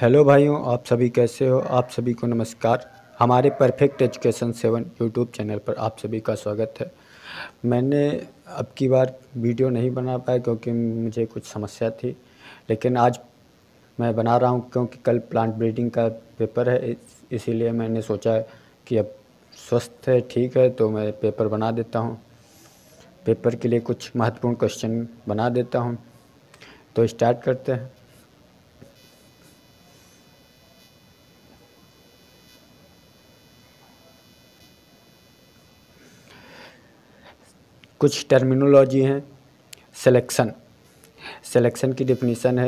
Hello भाइयों, आप सभी कैसे हो। आप सभी को नमस्कार। हमारे परफेक्ट एजुकेशन 7 यूट्यूब चैनल पर आप सभी का स्वागत है। मैंने अब की बार वीडियो नहीं बना पाया क्योंकि मुझे कुछ समस्या थी, लेकिन आज मैं बना रहा हूं क्योंकि कल प्लांट ब्रीडिंग का पेपर है। इसीलिए मैंने सोचा कि अब स्वस्थ है, ठीक है, तो मैं पेपर बना देता हूं। पेपर के लिए कुछ महत्वपूर्ण क्वेश्चन बना देता हूं। तो स्टार्ट करते हैं। कुछ टर्मिनोलॉजी हैं। सिलेक्शन सिलेक्शन की डिफिनीशन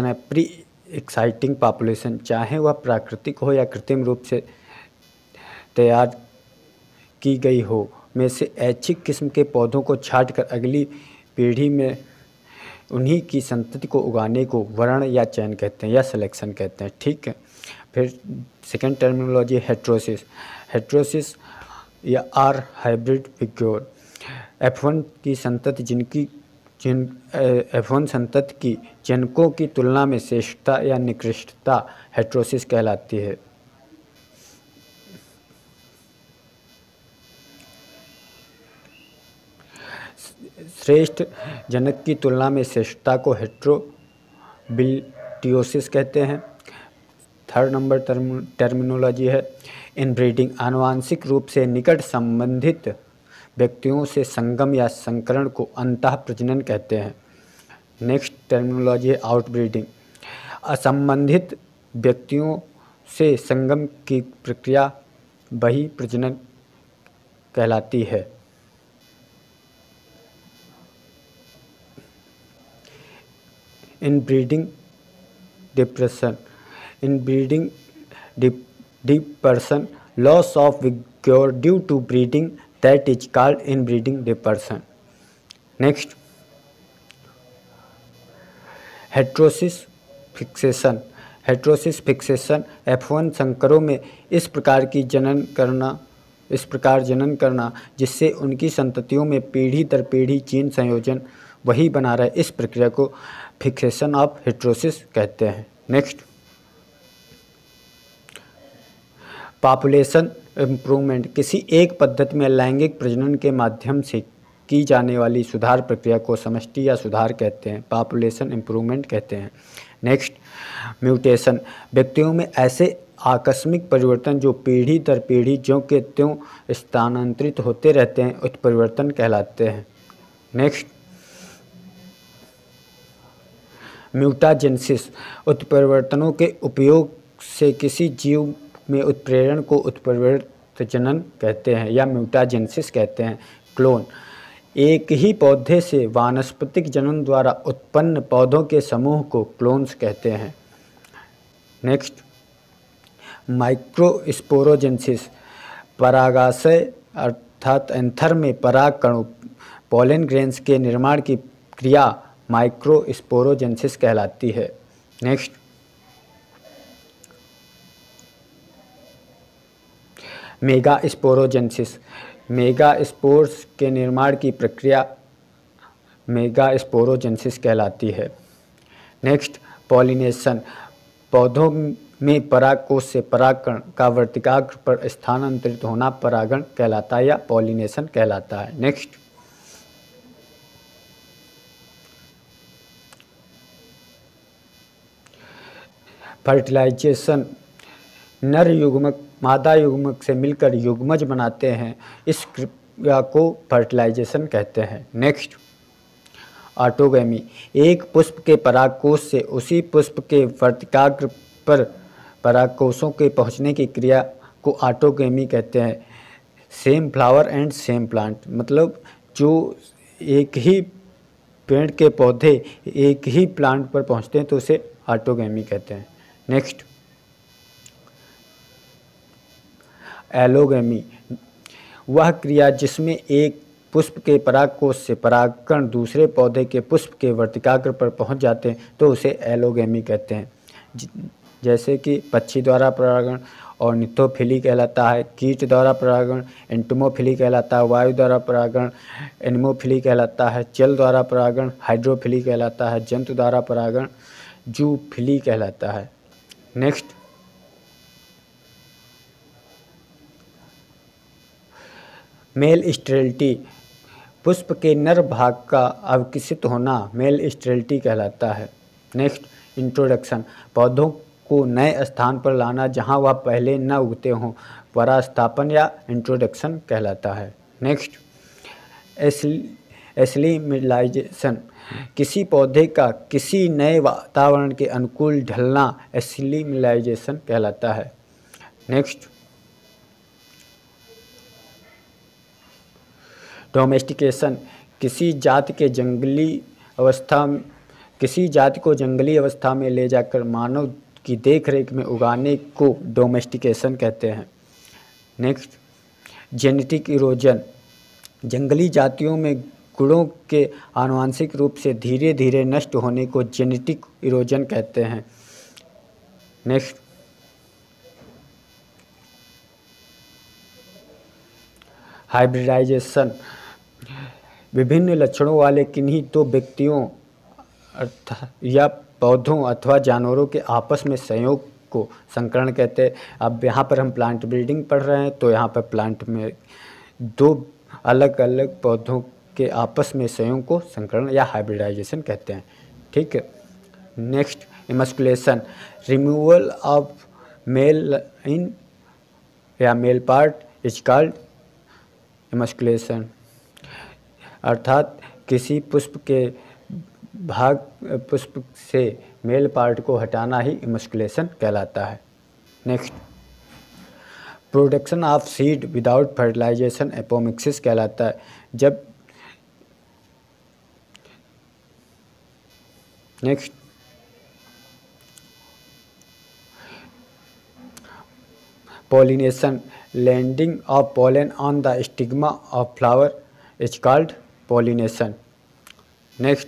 है। प्री एक्साइटिंग पॉपुलेशन, चाहे वह प्राकृतिक हो या कृत्रिम रूप से तैयार की गई हो, में से ऐच्छिक किस्म के पौधों को छांटकर अगली पीढ़ी में उन्हीं की संतति को उगाने को वर्ण या चयन कहते हैं या सिलेक्शन कहते हैं। ठीक है। फिर सेकेंड टर्मिनोलॉजी हेट्रोसिस या आर हाइब्रिड विग्योर। F1 की संतति F1 संतति की जनकों की तुलना में श्रेष्ठता या निकृष्टता हेट्रोसिस कहलाती है। श्रेष्ठ जनक की तुलना में श्रेष्ठता को हेट्रोबिलिटियोसिस कहते हैं। थर्ड नंबर टर्मिनोलॉजी है इनब्रीडिंग। आनुवांशिक रूप से निकट संबंधित व्यक्तियों से संगम या संकरण को अंतः प्रजनन कहते हैं। नेक्स्ट टर्मिनोलॉजी है आउटब्रीडिंग। असंबंधित व्यक्तियों से संगम की प्रक्रिया बही प्रजनन कहलाती है। Inbreeding dispersion, loss of vigour due to breeding, that is called inbreeding dispersion. Next, heterosis fixation. F1 संकरों में इस प्रकार जनन करना जिससे उनकी संततियों में पीढ़ी दर पीढ़ी जीन संयोजन वही बना रहे, इस प्रक्रिया को फिक्सेशन ऑफ हेट्रोसिस कहते हैं। Next, population improvement. किसी एक पद्धति में लैंगिक प्रजनन के माध्यम से की जाने वाली सुधार प्रक्रिया को समष्टि या सुधार कहते हैं, पॉपुलेशन इम्प्रूवमेंट कहते हैं। Next, mutation. व्यक्तियों में ऐसे आकस्मिक परिवर्तन जो पीढ़ी दर पीढ़ी ज्यों के त्यों स्थानांतरित होते रहते हैं, उत्परिवर्तन कहलाते हैं। Next, mutagenesis. उत्परिवर्तनों के उपयोग से किसी जीव में उत्प्रेरण को उत्परिवर्तजनन कहते हैं या म्यूटाजेनेसिस कहते हैं। क्लोन। एक ही पौधे से वानस्पतिक जनन द्वारा उत्पन्न पौधों के समूह को क्लोन्स कहते हैं। Next, microsporogenesis. परागाशय अर्थात एंथर में पराग कणों पोलन ग्रेन्स के निर्माण की क्रिया माइक्रोस्पोरोजेनेसिस कहलाती है। Next, megasporogenesis. मेगास्पोर्स के निर्माण की प्रक्रिया मेगास्पोरोजेनेसिस कहलाती है। Next, pollination. पौधों में परागकोश से परागकण का वर्तिकाग्र पर स्थानांतरित होना परागण कहलाता है या पॉलिनेशन कहलाता है। Next, fertilisation. नर युग्मक मादा युग्मक से मिलकर युग्मज बनाते हैं, इस क्रिया को फर्टिलाइजेशन कहते हैं। Next, autogamy. एक पुष्प के परागकोश से उसी पुष्प के वर्तिकाग्र पर परागकोशों के पहुंचने की क्रिया को ऑटोगैमी कहते हैं। Same flower and same plant, मतलब जो एक ही पेड़ के पौधे एक ही प्लांट पर पहुंचते हैं तो उसे ऑटोगैमी कहते हैं। Next, allogamy. वह क्रिया जिसमें एक पुष्प के परागकोश से परागकण दूसरे पौधे के पुष्प के वर्तिकाग्र पर पहुंच जाते हैं तो उसे एलोगैमी कहते हैं। जैसे कि पक्षी द्वारा परागण ऑर्निथोफिली कहलाता है। कीट द्वारा परागण एंटोमोफिली कहलाता है। वायु द्वारा परागण एनिमोफिली कहलाता है। जल द्वारा परागण हाइड्रोफिली कहलाता है। जंतु द्वारा परागण जूफिली कहलाता है। नेक्स्ट, मेल स्टेरिलिटी, पुष्प के नर भाग का अविकसित होना मेल स्टेरिलिटी कहलाता है। नेक्स्ट, इंट्रोडक्शन, पौधों को नए स्थान पर लाना जहां वह पहले न उगते हों परास्थापन या इंट्रोडक्शन कहलाता है। नेक्स्ट, एसिलिमिलाइजेशन, किसी पौधे का किसी नए वातावरण के अनुकूल ढलना एसिलिमिलाइजेशन कहलाता है। नेक्स्ट, डोमेस्टिकेशन, किसी जाति को जंगली अवस्था में ले जाकर मानव की देखरेख में उगाने को डोमेस्टिकेशन कहते हैं। नेक्स्ट, जेनेटिक इरोजन, जंगली जातियों में गुणों के आनुवंशिक रूप से धीरे धीरे नष्ट होने को जेनेटिक इरोजन कहते हैं। नेक्स्ट, हाइब्रिडाइजेशन, विभिन्न लक्षणों वाले किन्हीं दो व्यक्तियों या पौधों अथवा जानवरों के आपस में संयोग को संकरण कहते हैं। अब यहाँ पर हम प्लांट ब्रीडिंग पढ़ रहे हैं तो यहाँ पर प्लांट में दो अलग अलग पौधों के आपस में संयोग को संकरण या हाइब्रिडाइजेशन कहते हैं। ठीक है। Next, emasculation, removal of male in or male part is called emasculation, अर्थात किसी पुष्प से मेल पार्ट को हटाना ही इमस्कुलेशन कहलाता है। Next, production of seed without fertilisation apomixis कहलाता है। जब next, pollination, landing of pollen on the stigma of flower is called pollination. Next,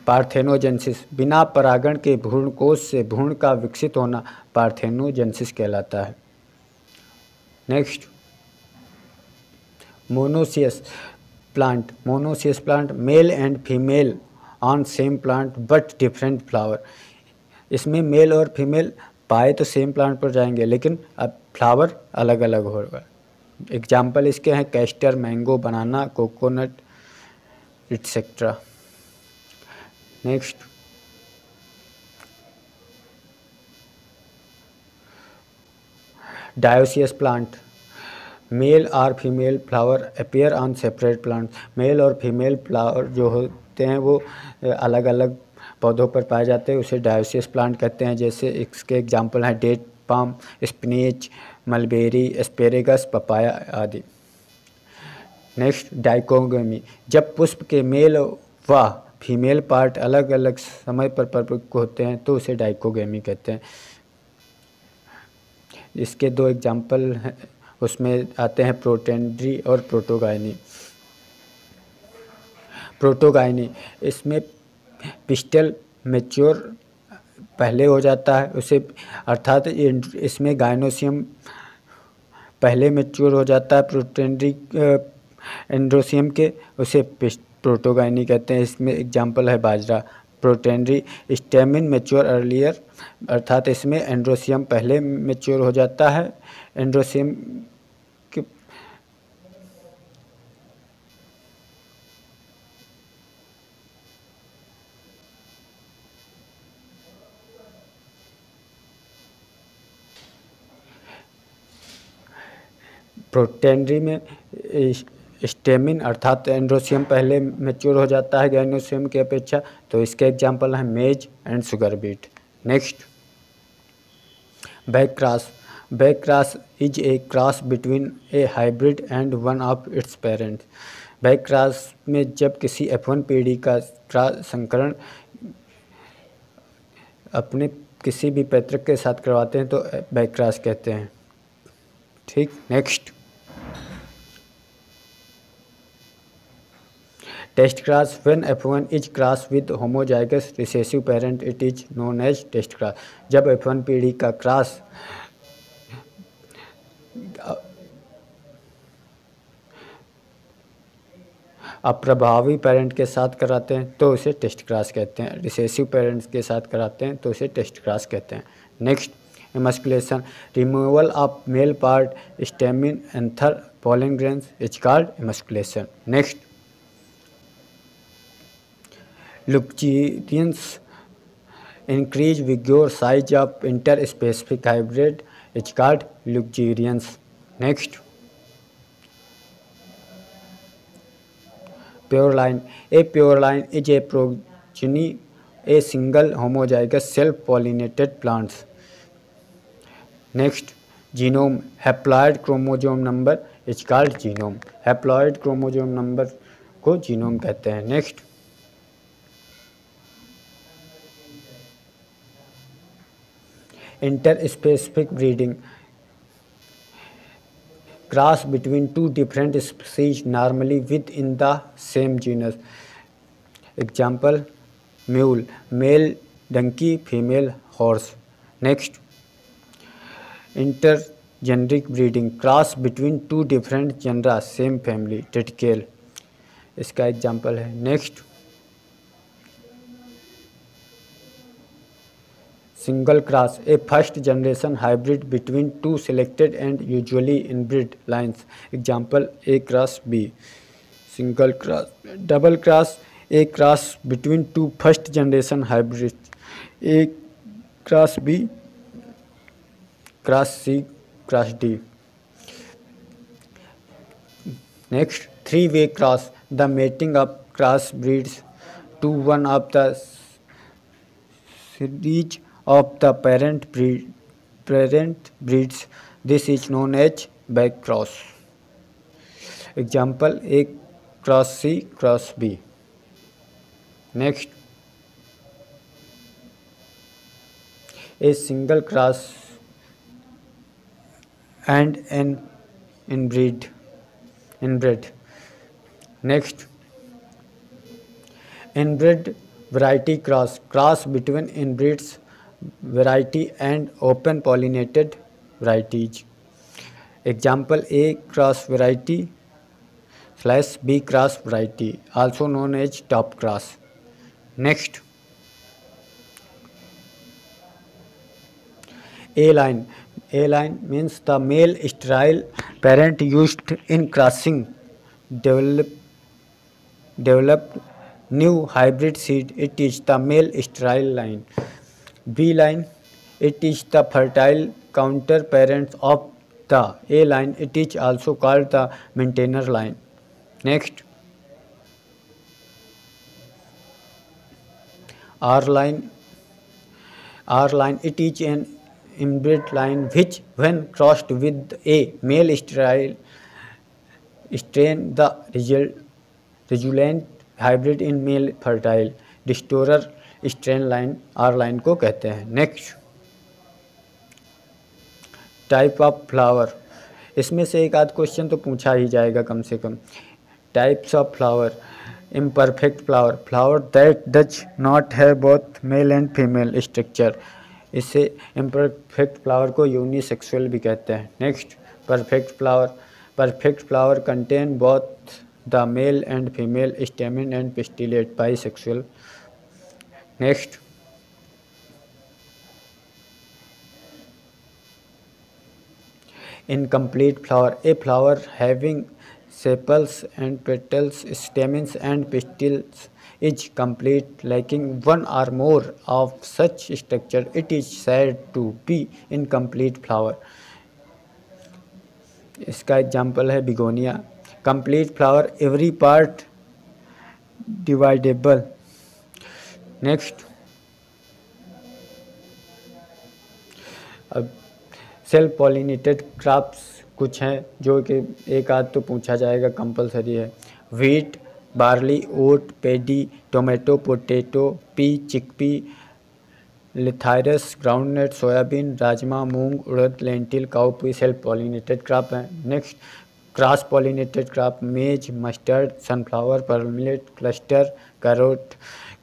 parthenogenesis, बिना परागण के भ्रूणकोश से भ्रूण का विकसित होना पार्थेनोजेनेसिस कहलाता है। Next, monoecious plant, mail and female on same plant but different flower, इसमें मेल और फीमेल पाए तो सेम प्लांट पर जाएंगे लेकिन अब फ्लावर अलग अलग होगा। एग्जाम्पल इसके हैं castor, mango, banana, coconut etcetera. Next, dioecious plant, male और female flower appear on separate plant, male और फीमेल फ्लावर जो होते हैं वो अलग अलग पौधों पर पाए जाते हैं, उसे डायोसियस प्लांट कहते हैं। जैसे इसके एग्जाम्पल हैं date palm, spinach, mulberry, asparagus, papaya आदि। नेक्स्ट, डाइकोगमी, जब पुष्प के मेल व फीमेल पार्ट अलग अलग समय पर परिपक्व होते हैं तो उसे डाइकोगमी कहते हैं। इसके दो एग्जाम्पल हैं, उसमें आते हैं प्रोटेंड्री और प्रोटोगाइनी। इसमें पिस्टल मैच्योर पहले हो जाता है उसे, अर्थात इसमें गाइनोसियम पहले मैच्योर हो जाता है प्रोटेंड्री एंड्रोसियम के, उसे प्रोटोगाइनी कहते हैं। इसमें एग्जाम्पल है बाजरा। प्रोटेंड्री स्टेमिन मैच्योर अर्लियर, अर्थात इसमें एंड्रोसियम पहले मैच्योर हो जाता है एंड्रोसियम के। प्रोटेंड्री में स्टेमिन अर्थात एंड्रोसियम पहले मैच्योर हो जाता है गाइनोसियम की अपेक्षा, तो इसके एग्जाम्पल हैं मेज and sugar beat. Next, back cross is a cross between A hybrid and one of its parents. Back cross में जब किसी F1 पीढ़ी का संकरण अपने किसी भी पैतृक के साथ करवाते हैं तो बैक क्रॉस कहते हैं। ठीक। Next, test cross, when F1 is cross with homozygous recessive parent it is known as test cross. जब F1 पीढ़ी का क्रॉस अप्रभावी पेरेंट के साथ कराते हैं तो उसे टेस्ट क्रॉस कहते हैं, रिसेसिव पेरेंट्स के साथ कराते हैं तो उसे टेस्ट क्रॉस कहते हैं। Next, emasculation, removal of male part stamen anther pollen grains is called emasculation. Next, luxuriance, increase vigor size of interspecific hybrid is called luxuriance. Next, pure line, a pure line is a progeny a single homozygous self-pollinated plants. Next, genome, haploid chromosome number is called genome. Haploid chromosome number को genome कहते हैं। Next, interspecific breeding, cross between two different species normally within the same genus. Example, mule, male donkey, female horse. Next, intergeneric breeding, cross between two different genera same family, triticale इसका example है। Next, single cross, a first generation hybrid between two selected and usually inbred lines. Example, A cross B. Single cross. Double cross, a cross between two first generation hybrid, A cross B, cross C, cross D. Next, three way cross, the mating of cross breeds to one of the series of the parent breeds. This is known as back cross. Example, A cross C, cross B. Next, a single cross and an inbred. Next, inbred variety cross, cross between inbreds variety and open pollinated varieties. Example, A cross variety / B cross variety, also known as top cross. Next, A line. A line means the male sterile parent used in crossing developed new hybrid seed. It is the male sterile line. B line, it is the fertile counter parent of the A line. It is also called the maintainer line. Next, R line. R line, it is an inbred line which, when crossed with a male sterile strain, the resultant hybrid in male fertile restorer strain line R line को कहते हैं। Next, type of flower, इसमें से एक आध question तो पूछा ही जाएगा कम से कम। Types of flower, imperfect flower, flower that does not have both male and female structure, इसे इम्परफेक्ट फ्लावर को यूनिसेक्सुअल भी कहते हैं। Next, perfect flower, perfect flower contain both the male and female stamen and pistillate, bisexual. Next, incomplete flower, a flower having sepals and petals, stamens and pistils is complete. Lacking one or more of such structure, it is said to be incomplete flower. इसका example है begonia. Complete flower, every part dividable. Next, अब self pollinated crops कुछ हैं जो कि एक आध तो पूछा जाएगा, कंपलसरी है। Wheat, barley, oat, paddy, tomato, potato, pea, chickpea, lathyrus, groundnut, soybean, rajma, moong, urad, lentil, cowpea self pollinated crop हैं। Next, cross pollinated crop, maize, mustard, sunflower, pearl millet, cluster, carrot,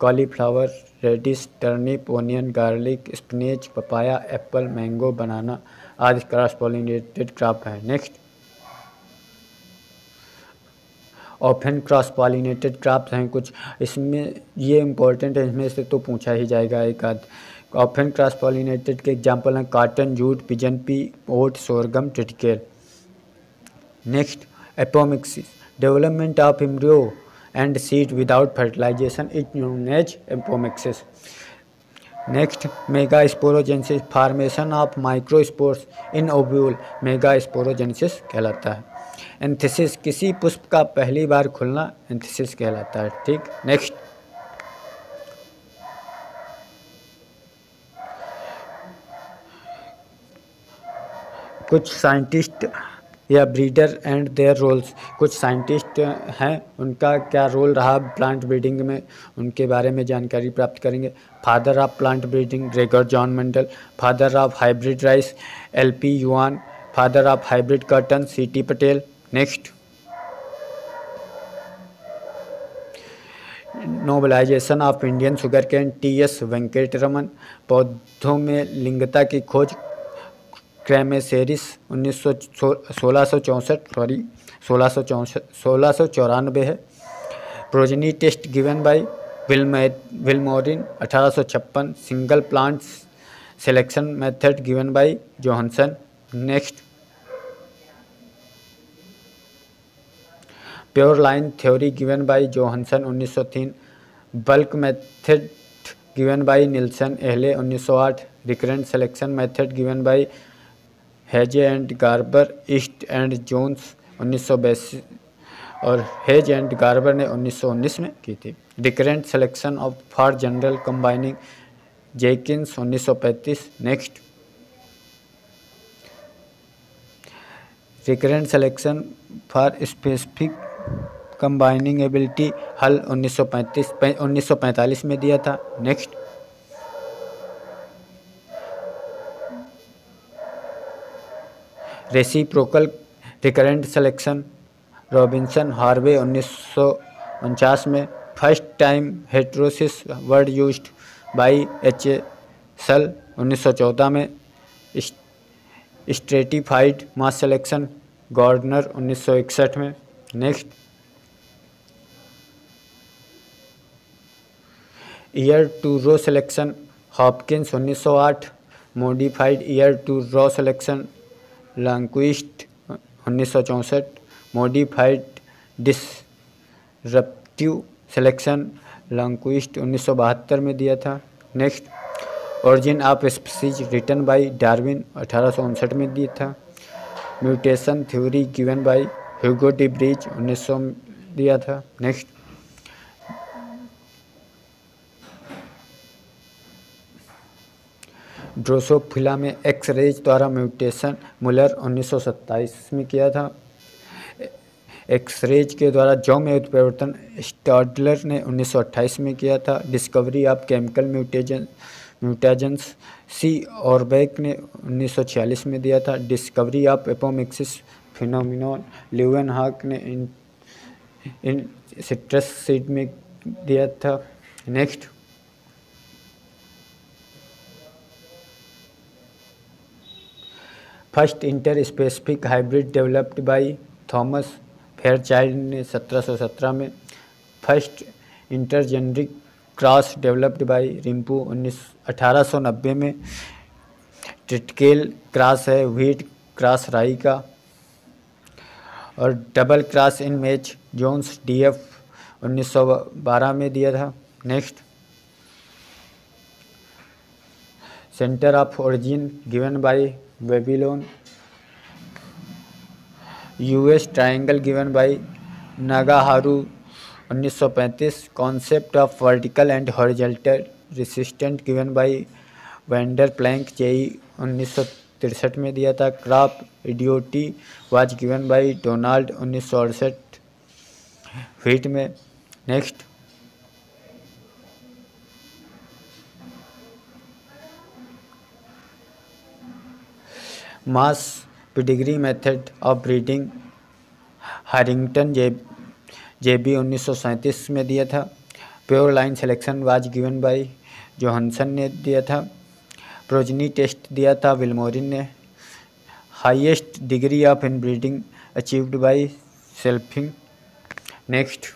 cauliflower, radish, turnip, onion, garlic, spinach, papaya, apple, mango, banana आदि cross pollinated crop हैं। Next, often cross pollinated crops हैं कुछ, इसमें ये important है, इसमें से तो पूछा ही जाएगा एक आध। ऑफन क्रॉस पॉलिनेटेड के एग्जाम्पल हैं cotton, jute, pigeon pea, oat, sorghum, triticale. Next apomixis, development of embryo and seed without fertilisation is known as apomixis. Next megasporogenesis, formation of microspores in ovule megasporogenesis कहलाता है। एंथीसिस, किसी पुष्प का पहली बार खुलना एंथीसिस कहलाता है। ठीक, नेक्स्ट कुछ साइंटिस्ट या ब्रीडर एंड देयर रोल्स, कुछ साइंटिस्ट हैं उनका क्या रोल रहा प्लांट ब्रीडिंग में, उनके बारे में जानकारी प्राप्त करेंगे। Father of plant breeding Gregor John Mendel, father of hybrid rice L P Yuan, father of hybrid cotton C T Patel. Next nobilisation of Indian sugar cane T S Venkataraman, पौधों में लिंगता की खोज क्रैमेसेरिस 1694 है। Progeny test given by Vilmorin 1856, single plant selection method given by Johannsen. Next pure line theory given by Johannsen 1903, bulk method given by Nilsson Ehle 1908, recurrent selection method given by Hayes and Garber, East and Jones 1982 और hedge and Garber ने 1919 में की थी। Recurrent selection of for general combining Jenkins 1935। Next recurrent selection for specific combining ability Hull 1945 में दिया था। Next reciprocal recurrent selection Robinson Harvey 1949 में। First time heterosis word used by H A. Shull 1914 में। Stratified mass selection Gardner 1961 में। Next ear to row selection Hopkins 1908, modified ear to row selection Lonnquist 1964, modified disruptive selection Lonnquist 1972 में दिया था। Next origin of species written by Darwin 1859 में दिया था। Mutation theory given by Hugo de Vries 1900 में दिया था। नेक्स्ट ड्रोसोफिला में एक्स रेज द्वारा म्यूटेशन मुलर 1927 में किया था। एक्सरेज के द्वारा जौ में उत्परिवर्तन स्टाडलर ने 1928 में किया था। डिस्कवरी ऑफ केमिकल म्यूटेजेंस सी ऑरबैक ने 1946 में दिया था। Discovery of apomixis phenomenon Leeuwenhoek ने इन सिट्रस सीड में दिया था। Next first inter specific hybrid developed by Thomas Fairchild ने 1717 में। फर्स्ट इंटरजेनरिक क्रॉस डेवलप्ड बाय रिम्पू 1890 में। ट्रिटिकेल क्रॉस है व्हीट क्रॉस राई का। और double cross in match Jones DF 1912 में दिया था। Next centre of origin given by Babylon. U's triangle given by Nagaharu 1935। Concept of vertical and horizontal resistant given by Vanderplank J E 1963 में दिया था। Crop ideotype was given by Donald 1968 wheat में। Next mass pedigree method of breeding Harrington J B 1937 में दिया था। Pure line selection was given by Johannsen ने दिया था। प्रोजनी टेस्ट दिया था विल्मोरिन ने। Highest degree of inbreeding achieved by selfing. Next,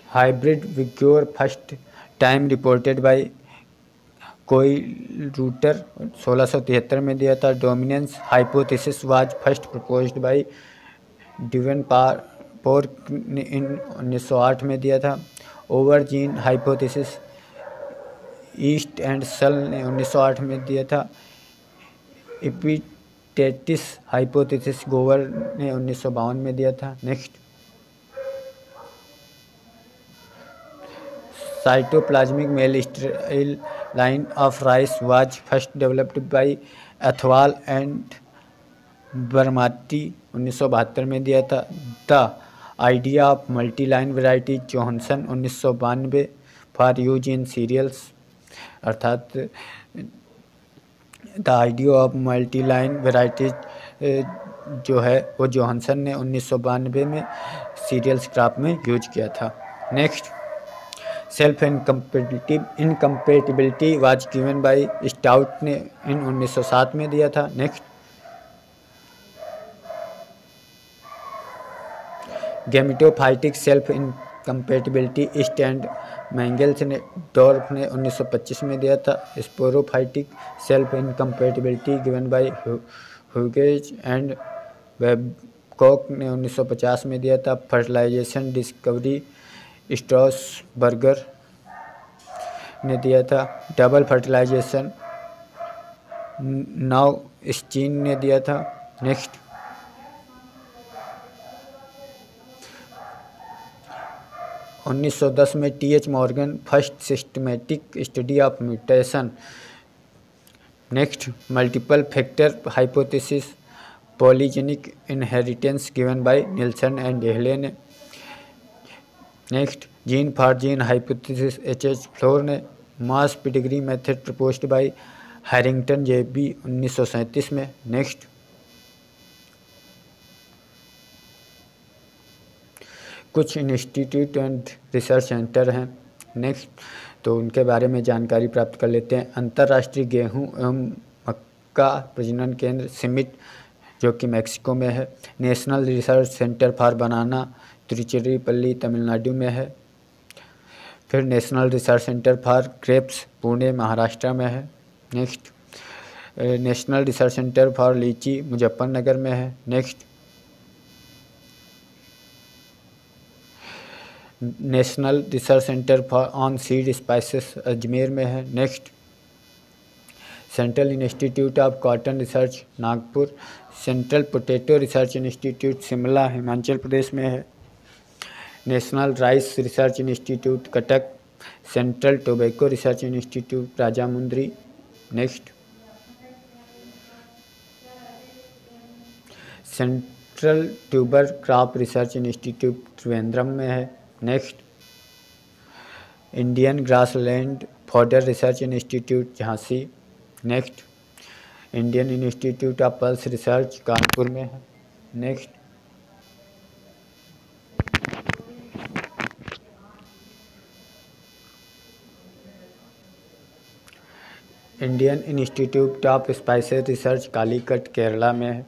hybrid विग्योर first time reported by Koelreuter 1673 में दिया था। Dominance hypothesis was first proposed by Pork in 1908 में दिया था। Over gene hypothesis East and Shull ने 1908 में दिया था। एपिटेटिस हाइपोथेसिस गोवर ने 1952 में दिया था। Next, cytoplasmic male sterile line of rice was first developed by Athwal and बर्माती 1972 में दिया था। The idea of multi line variety Johannsen 1992 for use in cereals, अर्थात the idea of multi line varieties जो है वो जोहानसन ने 1992 में सीरियल्स क्रॉप में यूज किया था। Next, self incompatibility was given by Stout ने इन 1907 में दिया था। Next, gametophytic self incompatibility East and Mangels ने डॉर्फ ने 1925 में दिया था। Sporophytic self incompatibility given by Hughes and Babcock ने 1950 में दिया था। फर्टिलाइजेशन डिस्कवरी स्ट्रॉसबर्गर ने दिया था। डबल फर्टिलाइजेशन नाउ स्टीन ने दिया था। नेक्स्ट, 1910 में T H. Morgan first systematic study of mutation. Next, multiple factor hypothesis polygenic inheritance given by Nilsson and Ehle ने। Next, gene for gene hypothesis H H. Flor ने। Mass pedigree method proposed by Harrington J B. 1937 में। Next, कुछ institute and research centre हैं। Next, तो उनके बारे में जानकारी प्राप्त कर लेते हैं। अंतर्राष्ट्रीय गेहूं एवं मक्का प्रजनन केंद्र सिमिट जो कि मैक्सिको में है। National research centre for banana Tiruchirappalli Tamil Nadu में है। फिर national research centre for grapes Pune Maharashtra में है। Next, national research centre for litchi Muzaffarnagar में है। Next, national research centre for on seed spices Ajmer में है। Next, central institute of cotton research Nagpur. Central potato research institute Shimla Himachal Pradesh में है। National rice research institute Cuttack. Central tobacco research institute Rajahmundry. Next, central Tuber Crop Research Institute Trivandrum में है। Next, Indian Grassland Fodder Research Institute Jhansi. Next, Indian institute of Pulse Research Kanpur में है। Next, Indian institute of Spices Research Calicut Kerala में है।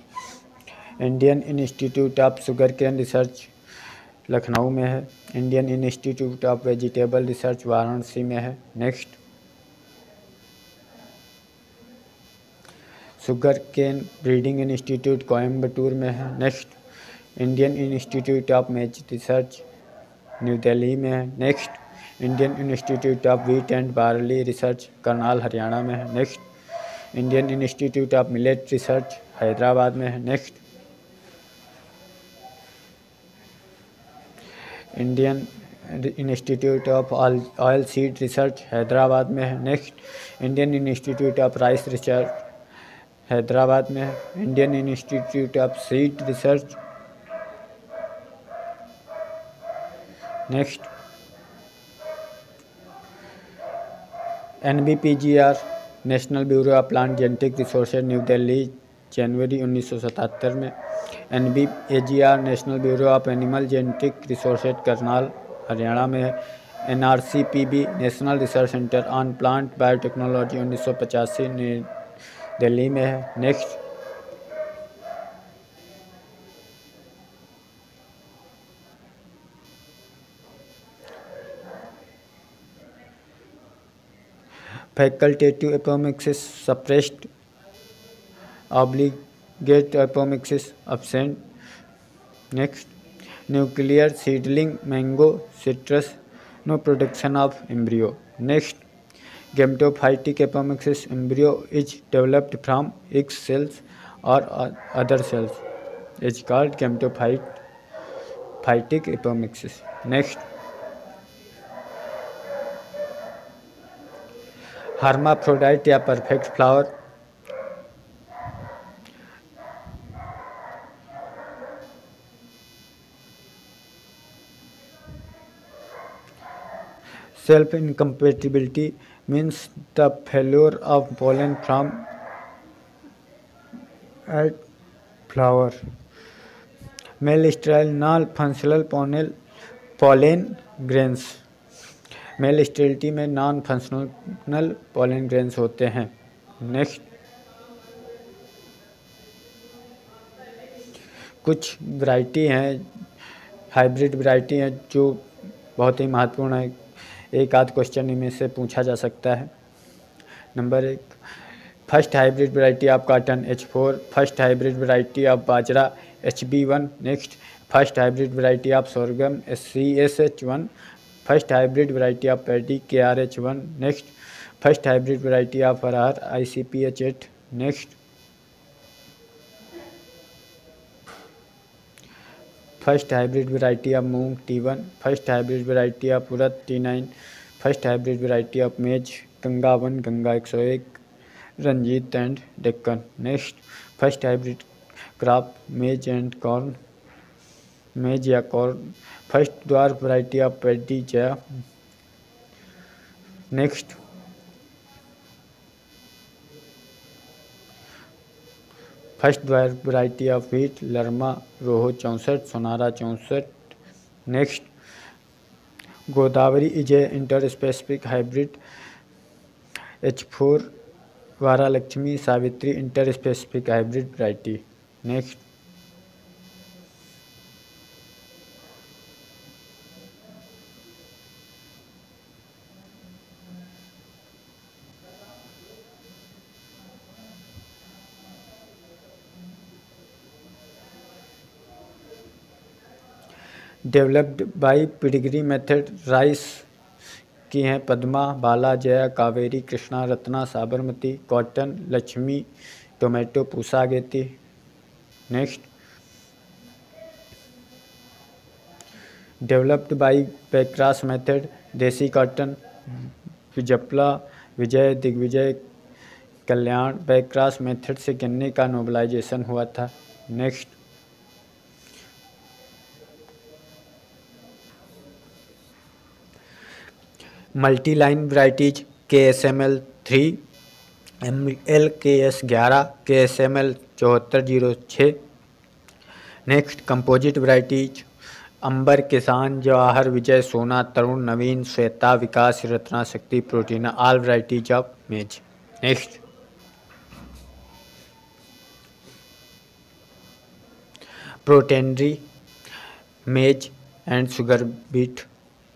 Indian institute of Sugar Cane Research Lucknow में है। Indian institute of Vegetable Research Varanasi में है। Next, Sugar Cane Breeding Institute Coimbatore में है। Next, Indian institute of magic Research New Delhi में है। Next, Indian institute of wheat and barley research Karnal Haryana में है। Next, Indian institute of millet research Hyderabad में है। Next, Indian institute of oil seed research Hyderabad में है। Next, Indian institute of rice research Hyderabad में है। Indian institute of seed research. Next, NBPGR national bureau of plant genetic resources new Delhi January 1977 में। NBAGR national bureau of animal genetic resources Karnal Haryana में है। NRCPB national research centre on plant biotechnology 1985 Delhi में है। Next, facultative apomixis suppressed, obligate apomixis absent. Next, nuclear seedling mango citrus, no production of embryo. Next, gametophytic apomixis embryo is developed from egg cells or other cells. It's called gametophytic apomixis. Next, hermaphrodite या perfect flower, self incompatibility means the failure of pollen from a flower. Male sterile non functional pollen grains, male sterility में non functional pollen grains होते हैं। Next, कुछ variety हैं, hybrid variety हैं जो बहुत ही महत्वपूर्ण है, एक आध क्वेश्चन इनमें से पूछा जा सकता है। Number 1, first hybrid variety of cotton H4, first hybrid variety of bajra HB1। Next, first hybrid variety of sorghum CSH1, first hybrid variety of paddy KRH1। Next, first hybrid variety of arhar ICPH8। Next, first hybrid variety of moong T1, first hybrid variety of urad T9, first hybrid variety of maize Ganga 1, Ganga 101, Ranjit and Deccan. Next, first hybrid crop maize and corn, मेज या corn, first dwarf variety of paddy Jaya. Next, first dwarf variety of wheat Lerma Rojo 64, Sonora 64। Next, Godavari is a inter specific hybrid H4, Vara Lakshmi Savitri inter specific hybrid variety. Next, developed by pedigree method rice की हैं Padma, Bala, Jaya, Kaveri, Krishna, Ratna, Sabarmati, cotton, Lakshmi, tomato, Pusa गेती। Next, developed by backcross method desi cotton, विजपला, Vijay, Digvijay, Kalyan. Backcross method से गन्ने का nobilisation हुआ था। Next, multi line varieties KSML 3, LKS 11, KSML 7406। Next, composite varieties Amber, Kisan, Jawahar, विजय, सोना, तरुण, नवीन, Shweta, Vikas, Ratna, Shakti, Protina, all varieties of maize. Next, protandry, maize and sugar beet,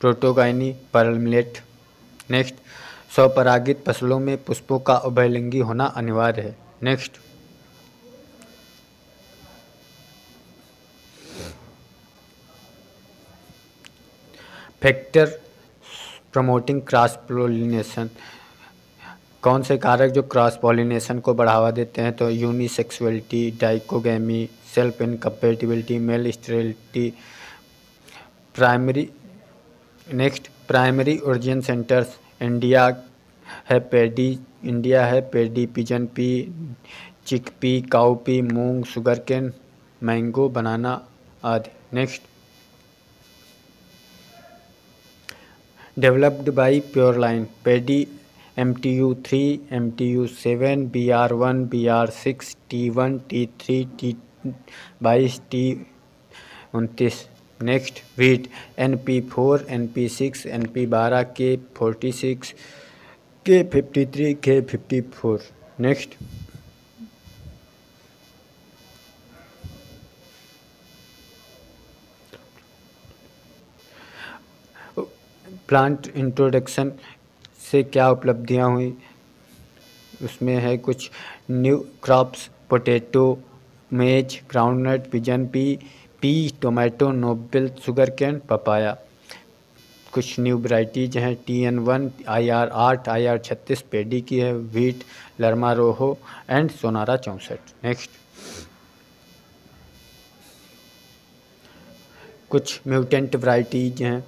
protogyny, pearl millet. Next, स्वपरागित फसलों में पुष्पों का उभयलिंगी होना अनिवार्य है। Next, factor promoting cross pollination, कौन से कारक जो क्रॉस पॉलिनेशन को बढ़ावा देते हैं? तो unisexuality, dichogamy, self incompatibility, male sterility, primary. Next, primary origin centres India है paddy, pigeon pea, chickpea, cowpea, moong, sugarcane, mango, banana आदि। Next, developed by pure line paddy MTU3, MTU7, BR1, BR6, T1, T3, T22, T29। Next, wheat NP4, NP6, NP12, K46, K53, K54। Next, plant introduction से क्या उपलब्धियां हुई, उसमें है कुछ new crops, potato, maize, groundnut, pigeon pea, tomato, noble, sugar cane, papaya. कुछ new varieties हैं TN1, IR8, IR36 पेडी की है, व्हीट, लर्मा रोहो एंड सोनारा 64। नेक्स्ट कुछ म्यूटेंट वैरायटीज हैं,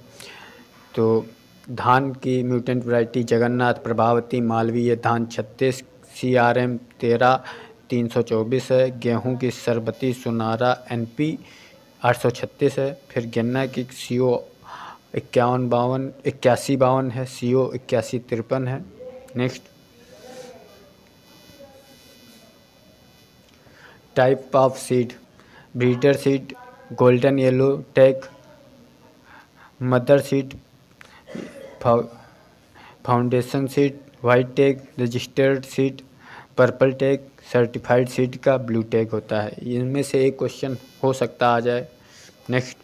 तो धान की म्यूटेंट वैरायटी जगन्नाथ, प्रभावती, मालवीय धान 36, CRM 13 324 है। गेहूं की सरबती, सोनारा NP 836 है। फिर गन्ना की CO 8152 है, CO 8153 है। Next type of seed, breeder seed, golden yellow tag, mother seed, foundation seed, white tag, registered seed, purple tag, certified seed का ब्लू टैग होता है। इनमें से एक क्वेश्चन हो सकता आ जाए। नेक्स्ट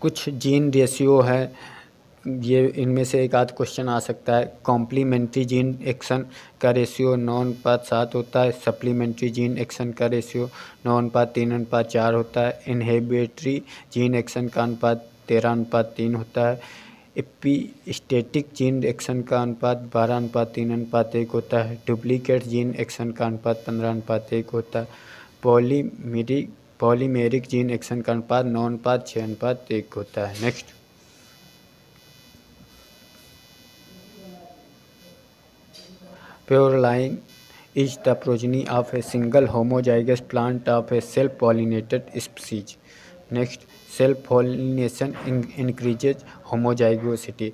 कुछ जीन रेशियो है, ये इनमें से एक आध क्वेश्चन आ सकता है। कॉम्प्लीमेंट्री जीन एक्शन का रेशियो 9:7 होता है। सप्लीमेंट्री जीन एक्शन का रेशियो 9:3:4 होता है। इनहिबिटरी जीन एक्शन का अनुपात 13:3 होता है। एपिस्टेटिक जीन एक्शन का अनुपात 12:3:1 होता है। डुप्लीकेट जीन एक्शन का अनुपात 15:1 होता है। पॉलीमेरिक जीन एक्शन का अनुपात 9:6:1 होता है। Next Pureline is the progeny of a single homozygous plant of a self-pollinated species. Next, self-pollination increases homozygosity.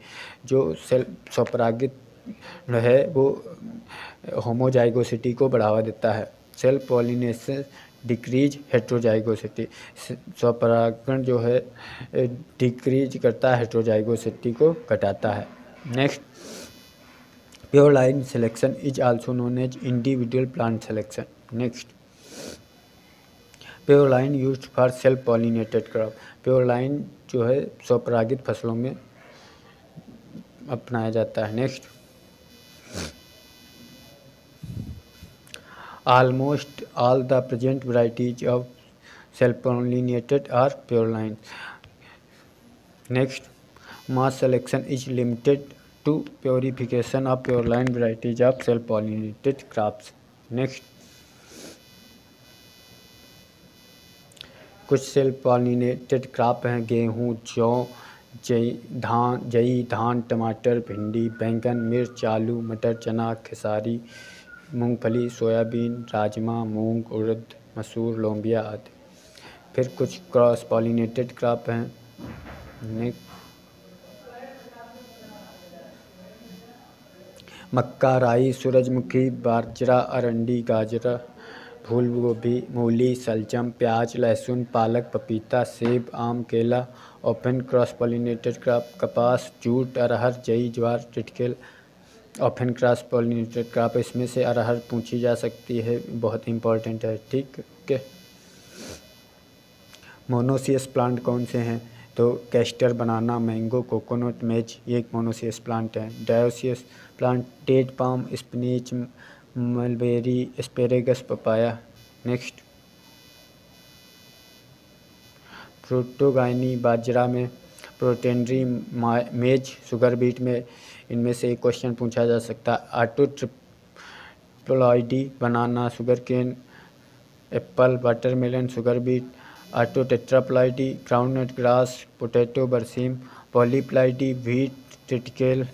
जो सेल्फ स्वपरागित है वो होमोजाइगोसिटी को बढ़ावा देता है। सेल्फ पॉलिनेशन डिक्रीज हेट्रोजाइगोसिटी, स्वपरागण जो है डिक्रीज करता है, हेट्रोजाइगोसिटी को घटाता है। Next Pure line selection is also known as individual plant selection. Next, pure line used for self-pollinated crop. Pure line जो है स्वपरागित फसलों में अपनाया जाता है। Next almost all the present varieties of self-pollinated are pure line. Next, mass selection is limited to purification of pure line varieties of self-pollinated crops. Next, कुछ self pollinated crop हैं गेहूँ, जौ, जई, धान, टमाटर, भिंडी, बैंगन, मिर्च, आलू, मटर, चना, खेसारी, मूंगफली, सोयाबीन, राजमा, मूंग, उड़द, मसूर, लोबिया आदि। फिर कुछ क्रॉस पॉलिनेटेड क्रॉप हैं। मक्का, राई, सूरजमुखी, बाजरा, अरंडी, गाजर, फूल गोभी, मूली, सलजम, प्याज, लहसुन, पालक, पपीता, सेब, आम, केला। ऑफन क्रॉस पॉलिनेटेड क्रॉप कपास, जूट, अरहर, जई, ज्वार, टिटकेल। ऑफन क्रॉस पॉलिनेटेड क्रॉप, इसमें से अरहर पूछी जा सकती है, बहुत इंपॉर्टेंट है। ठीक ओके। मोनोसियस प्लांट कौन से हैं, तो कैस्टर, बनाना, मैंगो, कोकोनट, मेज, ये एक मोनोसियस प्लांट है। Dioecious plant date palm, spinach, mulberry, asparagus, papaya. Next protogyny bajra में, प्रोटेंड्री मेज, शुगर बीट में, इनमें से एक क्वेश्चन पूछा जा सकता है। Auto triploidy banana, sugar cane, apple, watermelon, sugar beet. Auto tetraploidy groundnut grass, potato, berseem. Polyploidy wheat, triticale.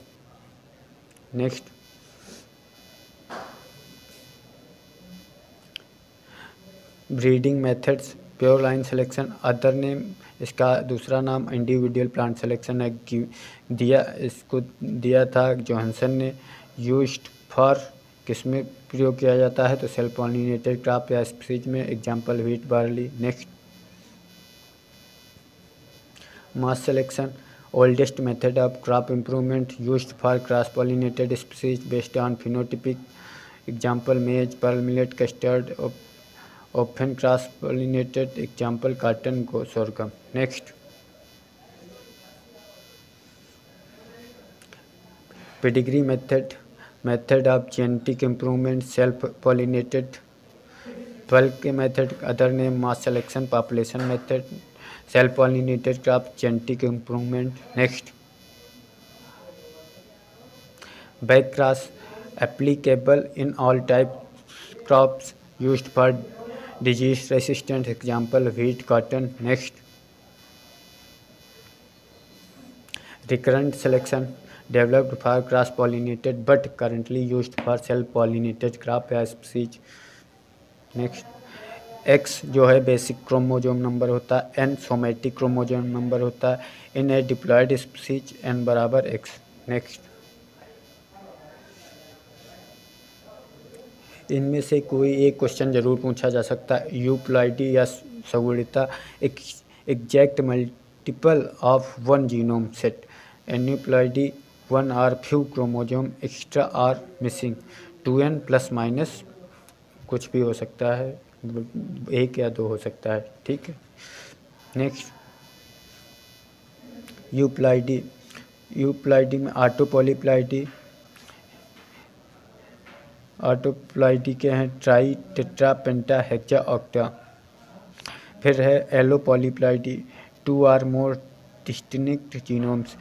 Next breeding methods, pure line selection, other name, इसका दूसरा नाम इंडिविजुअल प्लांट सिलेक्शन है। इसको दिया था जोहानसन ने। यूज्ड फॉर किस में प्रयोग किया जाता है, तो सेल्फ पॉलिनेटेड क्रॉप या स्पीसीज में, example wheat, barley. Next mass selection, oldest method of crop improvement used for cross pollinated species based on phenotypic, example maize, pearl millet, custard. Often cross pollinated, example cotton, sorghum. Next pedigree method of genetic improvement, self pollinated. 12 के method, other name mass selection, population method, self pollinated crop, genetic improvement. Next, back cross applicable in all type crops used for disease resistant, example wheat, cotton. Next, recurrent selection developed for cross pollinated but currently used for self pollinated crop या species। Next, X जो है basic chromosome number होता है, N somatic chromosome number होता है, इन ए diploid species N बराबर X। Next, इनमें से कोई एक क्वेश्चन जरूर पूछा जा सकता है। यूप्लॉइडी या सगुणिता, exact multiple of one genome set. Aneuploidy, one or few chromosome extra or missing. 2n plus minus कुछ भी हो सकता है, 1 या 2 हो सकता है, ठीक है। नेक्स्ट, यूप्लॉइडी में ऑटोप्लॉइडी के हैं tri, tetra, penta, hexa, octa. फिर है allopolyploidy, 2 or more distinct genomes.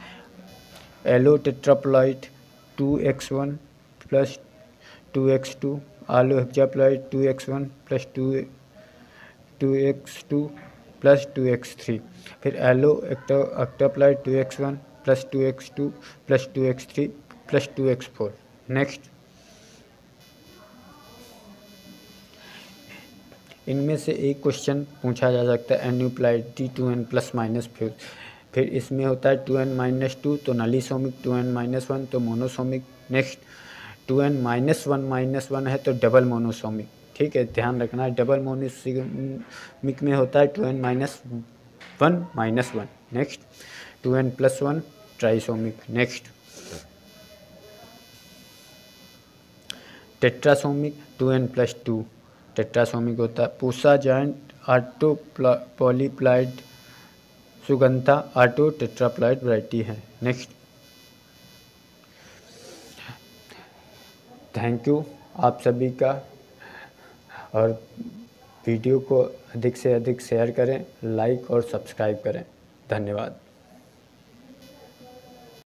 Allo tetraploid, 2x1 plus 2x2। Allo hexaploid, 2x1 plus 2x2 plus 2x3। फिर allo octaploid, 2x1 plus 2x2 plus 2x3 plus 2x4। Next, इनमें से एक question पूछा जा सकता है एन्यूप्लॉइडी 2n प्लस माइनस फिर इसमें होता है 2n माइनस 2 तो नलीसोमिक, 2n माइनस 1 तो मोनोसोमिक। नेक्स्ट, 2n माइनस 1 है तो डबल मोनोसोमिक, ठीक है, ध्यान रखना है। डबल मोनोसोमिक में होता है 2n minus 1। Next, 2n plus 1 trisomic. Next, tetrasomic, 2n plus 2 tetrasomic होता है। Pusa giant autopolyploid Sugandha auto tetraploid variety है। नेक्स्ट, थैंक यू आप सभी का, और वीडियो को अधिक से अधिक शेयर करें, लाइक और सब्सक्राइब करें। धन्यवाद।